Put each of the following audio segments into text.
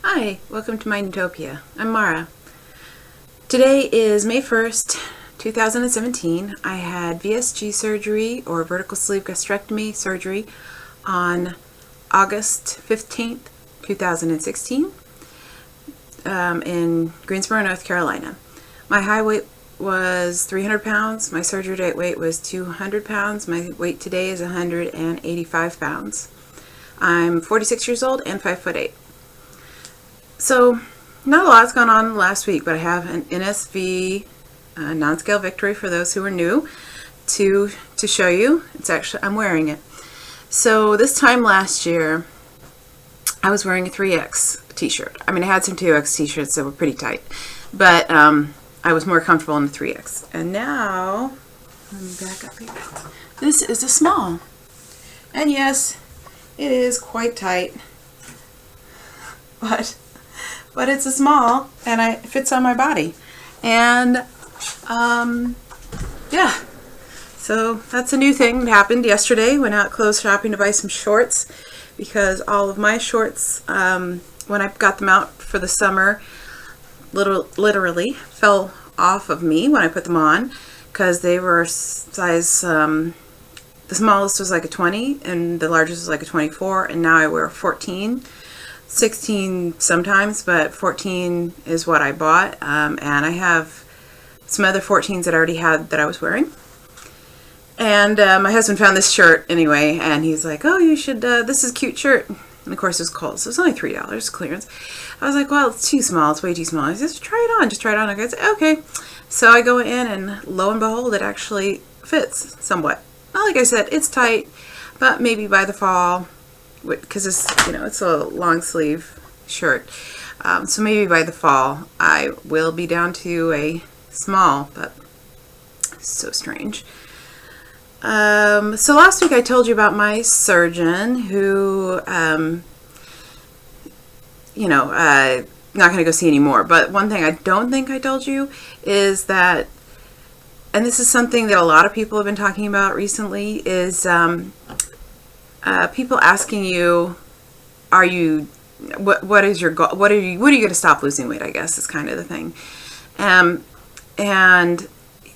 Hi, welcome to my Utopia. I'm Mara. Today is May 1st, 2017. I had VSG surgery, or vertical sleeve gastrectomy surgery, on August 15th, 2016 in Greensboro, North Carolina. My high weight was 300 pounds. My surgery date weight was 200 pounds. My weight today is 185 pounds. I'm 46 years old and 5'8". So, not a lot's gone on last week, but I have an NSV non-scale victory for those who are new to show you. It's actually, I'm wearing it. So this time last year, I was wearing a 3X t-shirt. I mean, I had some 2X t-shirts that were pretty tight, but I was more comfortable in the 3X. And now, let me back up here. This is a small. And yes, it is quite tight, but it's a small, and it fits on my body. And yeah, so that's a new thing that happened yesterday. Went out clothes shopping to buy some shorts, because all of my shorts, when I got them out for the summer, literally fell off of me when I put them on, because they were size, the smallest was like a 20 and the largest was like a 24, and now I wear a 14. 16 sometimes, but 14 is what I bought, and I have some other 14s that I already had that I was wearing. And my husband found this shirt anyway, and he's like, oh, you should, this is a cute shirt. And of course it was Kohl's, so it's only $3 clearance. I was like, well, it's too small, it's way too small. He says, just try it on. I said, okay. So I go in, and lo and behold, it actually fits somewhat. Not like I said, it's tight, but maybe by the fall, because it's a long sleeve shirt, so maybe by the fall I will be down to a small, but so strange. So last week I told you about my surgeon who not going to go see anymore, but one thing I don't think I told you is that, and this is something that a lot of people have been talking about recently, is people asking you, what is your goal? What are you going to stop losing weight, I guess, is kind of the thing. And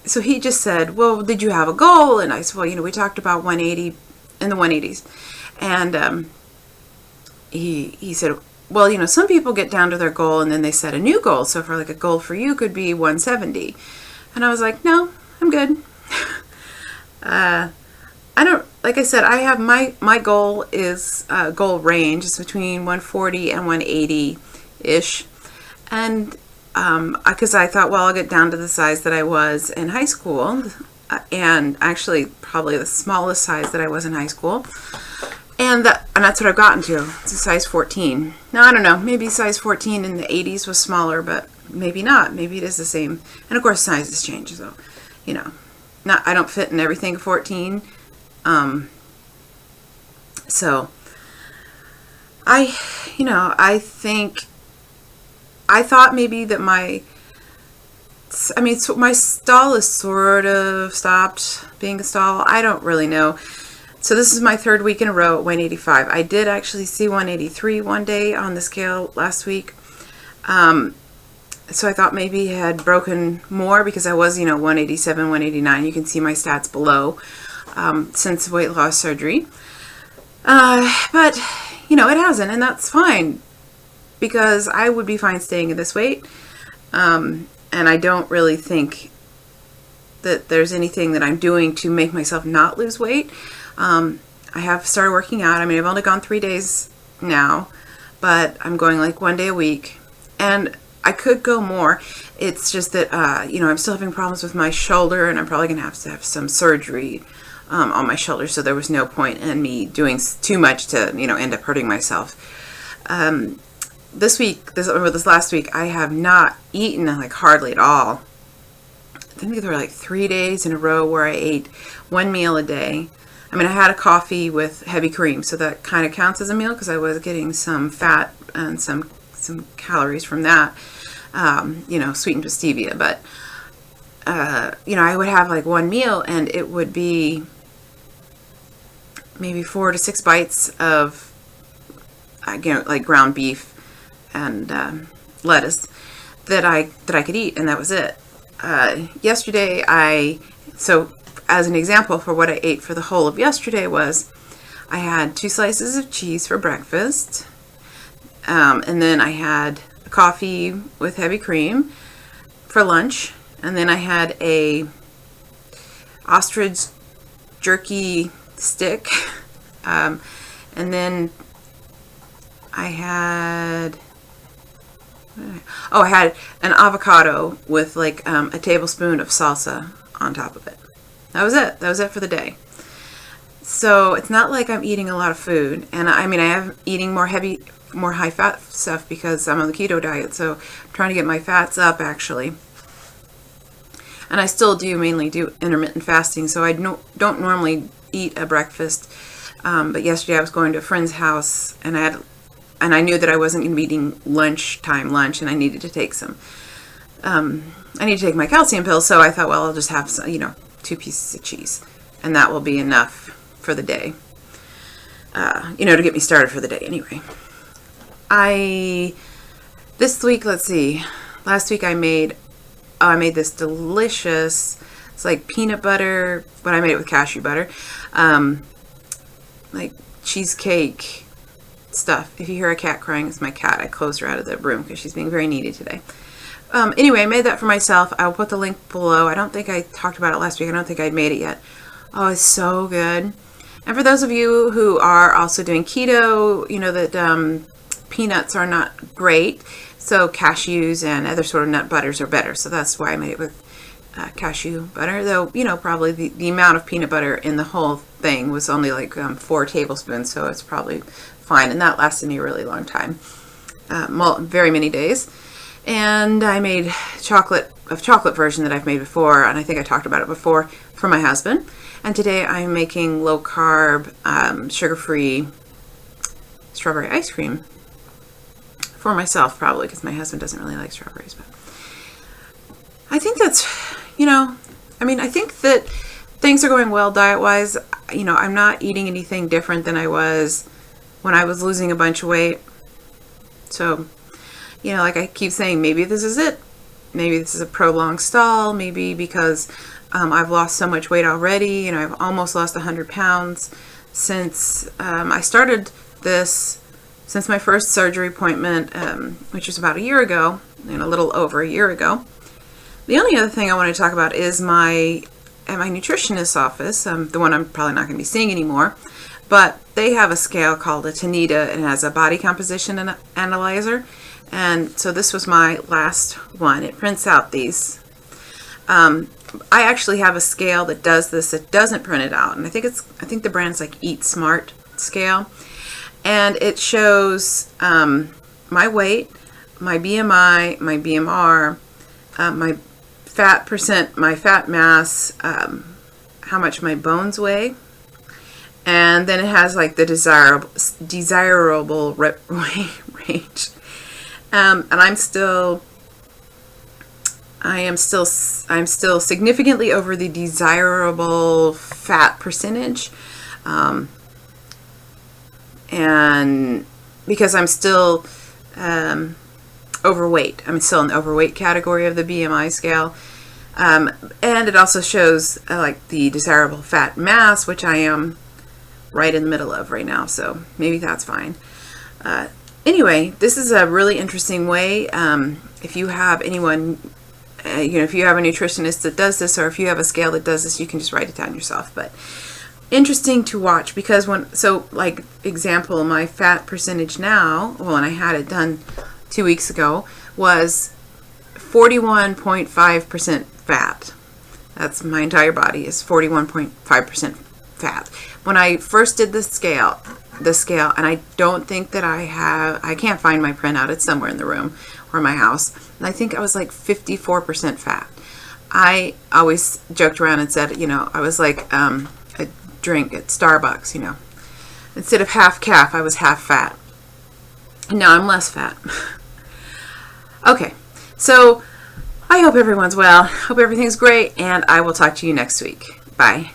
so he just said, well, did you have a goal? And I said, well, we talked about 180 in the 180s. And he said, well, some people get down to their goal and then they set a new goal. So for like a goal for you could be 170. And I was like, no, I'm good. I don't, like I said, I have my goal is, goal range is between 140 and 180-ish. And, because I thought, well, I'll get down to the size that I was in high school, and actually probably the smallest size that I was in high school. And that's what I've gotten to. It's a size 14. Now, I don't know, maybe size 14 in the 80s was smaller, but maybe not. Maybe it is the same. And of course, sizes change, so, I don't fit in everything 14. So I thought maybe that my stall is sort of stopped being a stall. I don't really know. So this is my third week in a row at 185. I did actually see 183 one day on the scale last week. So I thought maybe I had broken more, because I was, 187, 189. You can see my stats below. Since weight loss surgery. But, it hasn't, and that's fine, because I would be fine staying at this weight. And I don't really think that there's anything that I'm doing to make myself not lose weight. I have started working out. I've only gone 3 days now, but I'm going like 1 day a week, and I could go more. It's just that, I'm still having problems with my shoulder, and I'm probably going to have some surgery on my shoulder, so there was no point in me doing too much to, end up hurting myself. This last week, I have not eaten like hardly at all. I think there were like 3 days in a row where I ate one meal a day. I had a coffee with heavy cream, so that kind of counts as a meal, because I was getting some fat and some calories from that, sweetened with stevia. But, I would have like one meal, and it would be maybe 4 to 6 bites of, like ground beef, lettuce that I could eat, and that was it. Yesterday, so as an example for what I ate for the whole of yesterday was I had 2 slices of cheese for breakfast, and then I had a coffee with heavy cream for lunch, and then I had a ostrich jerky stick, and then I had I had an avocado with like a tablespoon of salsa on top of it. That was it. That was it for the day. So it's not like I'm eating a lot of food, and I mean I am eating more high fat stuff because I'm on the keto diet, so I'm trying to get my fats up actually. And I still mainly do intermittent fasting, so I don't normally eat a breakfast. But yesterday I was going to a friend's house, and I knew that I wasn't going to be eating lunch, and I needed to take some. I need to take my calcium pills, so I thought, well, I'll just have some, 2 pieces of cheese, and that will be enough for the day. To get me started for the day anyway. This week, let's see. Last week I made this delicious, it's like peanut butter, but I made it with cashew butter, like cheesecake stuff. If you hear a cat crying, it's my cat. I closed her out of the room because she's being very needy today. Anyway, I made that for myself. I'll put the link below. I don't think I talked about it last week. I don't think I'd made it yet. Oh, it's so good. And for those of you who are also doing keto, you know that peanuts are not great. So cashews and other sort of nut butters are better. So that's why I made it with cashew butter. Though, probably the amount of peanut butter in the whole thing was only like 4 tablespoons. So it's probably fine. And that lasted me a really long time. Very many days. And I made chocolate version that I've made before. And I think I talked about it before for my husband. And today I'm making low carb, sugar-free strawberry ice cream for myself, probably, because my husband doesn't really like strawberries. But I think that's, I think that things are going well diet-wise. I'm not eating anything different than I was when I was losing a bunch of weight. So, like I keep saying, maybe this is it. Maybe this is a prolonged stall. Maybe because I've lost so much weight already. I've almost lost 100 pounds since I started this. Since my first surgery appointment, which was about a year ago, and a little over a year ago. The only other thing I want to talk about is at my nutritionist's office, the one I'm probably not going to be seeing anymore, but they have a scale called a Tanita, and it has a body composition analyzer. And so this was my last one. It prints out these. I actually have a scale that does this. It doesn't print it out, and I think the brand's like Eat Smart scale. And it shows my weight, my BMI, my BMR, my fat percent, my fat mass, how much my bones weigh, and then it has like the desirable range. And I'm still significantly over the desirable fat percentage. And because I'm still overweight. I'm still in the overweight category of the BMI scale. And it also shows like the desirable fat mass, which I am right in the middle of right now. So maybe that's fine. Anyway, this is a really interesting way. If you have anyone, if you have a nutritionist that does this, or if you have a scale that does this, you can just write it down yourself. But interesting to watch, because like example, my fat percentage now, when I had it done 2 weeks ago, was 41.5% fat. That's my entire body is 41.5% fat. When I first did the scale, and I don't think that I can't find my printout. It's somewhere in the room or my house. And I think I was like 54% fat. I always joked around and said, I was like a drink at Starbucks, Instead of half calf, I was half fat. And now I'm less fat. Okay, so I hope everyone's well. Hope everything's great, and I will talk to you next week. Bye.